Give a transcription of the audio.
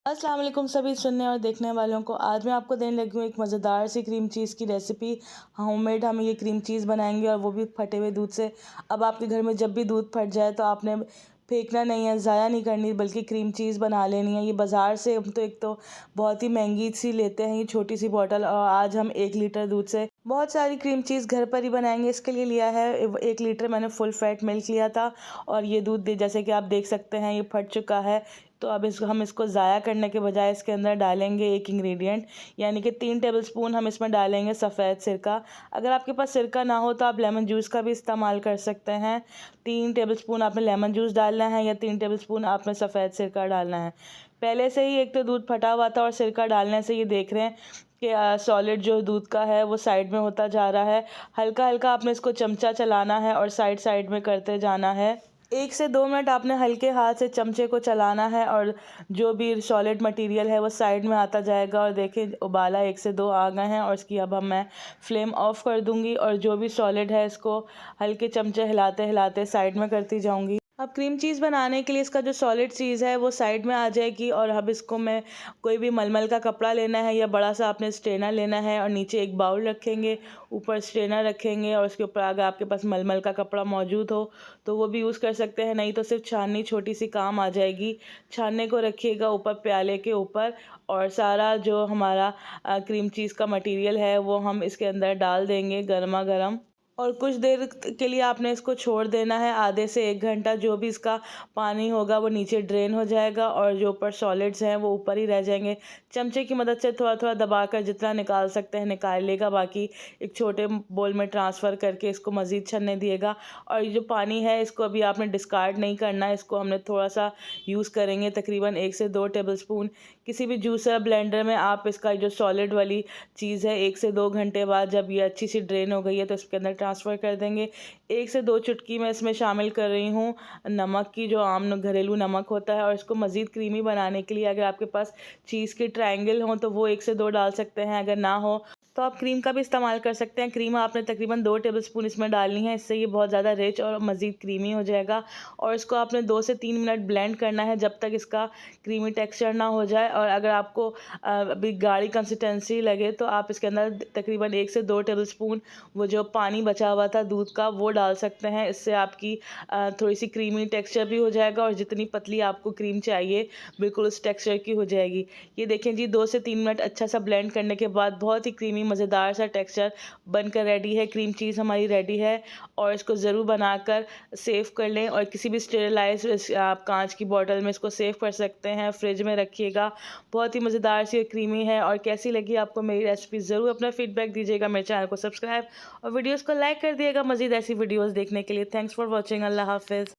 अस्सलाम वालेकुम सभी सुनने और देखने वालों को। आज मैं आपको देने लगी हूँ एक मज़ेदार सी क्रीम चीज़ की रेसिपी। होममेड हम ये क्रीम चीज़ बनाएंगे और वो भी फटे हुए दूध से। अब आपके घर में जब भी दूध फट जाए तो आपने फेंकना नहीं है, ज़ाया नहीं करनी, बल्कि क्रीम चीज़ बना लेनी है। ये बाज़ार से हम तो एक तो बहुत ही महंगी सी लेते हैं ये छोटी सी बॉटल, और आज हम 1 लीटर दूध से बहुत सारी क्रीम चीज़ घर पर ही बनाएंगे। इसके लिए लिया है 1 लीटर मैंने फुल फैट मिल्क लिया था। और ये दूध जैसे कि आप देख सकते हैं ये फट चुका है। तो अब हम इसको ज़ाया करने के बजाय इसके अंदर डालेंगे एक इंग्रेडिएंट, यानी कि 3 टेबलस्पून हम इसमें डालेंगे सफ़ेद सिरका। अगर आपके पास सिरका ना हो तो आप लेमन जूस का भी इस्तेमाल कर सकते हैं। 3 टेबलस्पून आपने लेमन जूस डालना है या 3 टेबलस्पून आपने सफ़ेद सिरका डालना है। पहले से ही एक तो दूध फटा हुआ था और सिरका डालने से ये देख रहे हैं कि सॉलिड जो दूध का है वो साइड में होता जा रहा है। हल्का हल्का आपने इसको चमचा चलाना है और साइड साइड में करते जाना है। 1 से 2 मिनट आपने हल्के हाथ से चमचे को चलाना है और जो भी सॉलिड मटेरियल है वो साइड में आता जाएगा। और देखिए उबाला 1 से 2 आ गए हैं और इसकी अब मैं फ्लेम ऑफ कर दूंगी और जो भी सॉलिड है इसको हल्के चमचे हिलाते हिलाते साइड में करती जाऊंगी। अब क्रीम चीज़ बनाने के लिए इसका जो सॉलिड चीज़ है वो साइड में आ जाएगी। और अब इसको मैं कोई भी मलमल का कपड़ा लेना है या बड़ा सा आपने स्ट्रेनर लेना है और नीचे एक बाउल रखेंगे, ऊपर स्ट्रेनर रखेंगे और उसके ऊपर अगर आपके पास मलमल का कपड़ा मौजूद हो तो वो भी यूज़ कर सकते हैं, नहीं तो सिर्फ छाननी छोटी सी काम आ जाएगी। छानने को रखिएगा ऊपर प्याले के ऊपर, और सारा जो हमारा क्रीम चीज़ का मटेरियल है वो हम इसके अंदर डाल देंगे गर्मा गर्म। और कुछ देर के लिए आपने इसको छोड़ देना है, आधे से 1 घंटा। जो भी इसका पानी होगा वो नीचे ड्रेन हो जाएगा और जो ऊपर सॉलिड्स हैं वो ऊपर ही रह जाएंगे। चमचे की मदद से थोड़ा थोड़ा दबाकर जितना निकाल सकते हैं निकाल लेगा, बाकी एक छोटे बोल में ट्रांसफ़र करके इसको मज़ीद छनने दिएगा। और ये जो पानी है इसको अभी आपने डिस्कार्ड नहीं करना है, इसको हमने थोड़ा सा यूज़ करेंगे, तकरीबन 1 से 2 टेबलस्पून। किसी भी जूसर ब्लेंडर में आप इसका जो सॉलिड वाली चीज़ है 1 से 2 घंटे बाद जब ये अच्छी सी ड्रेन हो गई है तो इसके अंदर ट्रांसफ़र कर देंगे। 1 से 2 चुटकी मैं इसमें शामिल कर रही हूँ नमक की, जो आम घरेलू नमक होता है। और इसको मज़ीद क्रीमी बनाने के लिए अगर आपके पास चीज़ के ट्रायंगल हों तो वो 1 से 2 डाल सकते हैं, अगर ना हो तो आप क्रीम का भी इस्तेमाल कर सकते हैं। क्रीम आपने तकरीबन 2 टेबलस्पून इसमें डालनी है, इससे ये बहुत ज़्यादा रिच और मज़ीद क्रीमी हो जाएगा। और इसको आपने 2 से 3 मिनट ब्लेंड करना है जब तक इसका क्रीमी टेक्सचर ना हो जाए। और अगर आपको अभी गाढ़ी कंसिस्टेंसी लगे तो आप इसके अंदर तकरीबन 1 से 2 टेबलस्पून वो जो पानी बचा हुआ था दूध का वो डाल सकते हैं। इससे आपकी थोड़ी सी क्रीमी टेक्सचर भी हो जाएगा और जितनी पतली आपको क्रीम चाहिए बिल्कुल उस टेक्सचर की हो जाएगी। ये देखें जी, 2 से 3 मिनट अच्छा सा ब्लेंड करने के बाद बहुत ही क्रीमी मज़ेदार सा टेक्सचर बनकर रेडी है। क्रीम चीज़ हमारी रेडी है और इसको ज़रूर बनाकर सेव कर लें और किसी भी स्टेरिलाइज आप कांच की बोतल में इसको सेव कर सकते हैं, फ्रिज में रखिएगा। बहुत ही मज़ेदार सी क्रीमी है। और कैसी लगी आपको मेरी रेसिपी ज़रूर अपना फीडबैक दीजिएगा। मेरे चैनल को सब्सक्राइब और वीडियोस को लाइक कर दिएगा मज़ीद ऐसी वीडियोस देखने के लिए। Thanks for watching. अल्लाह हाफ़िज़।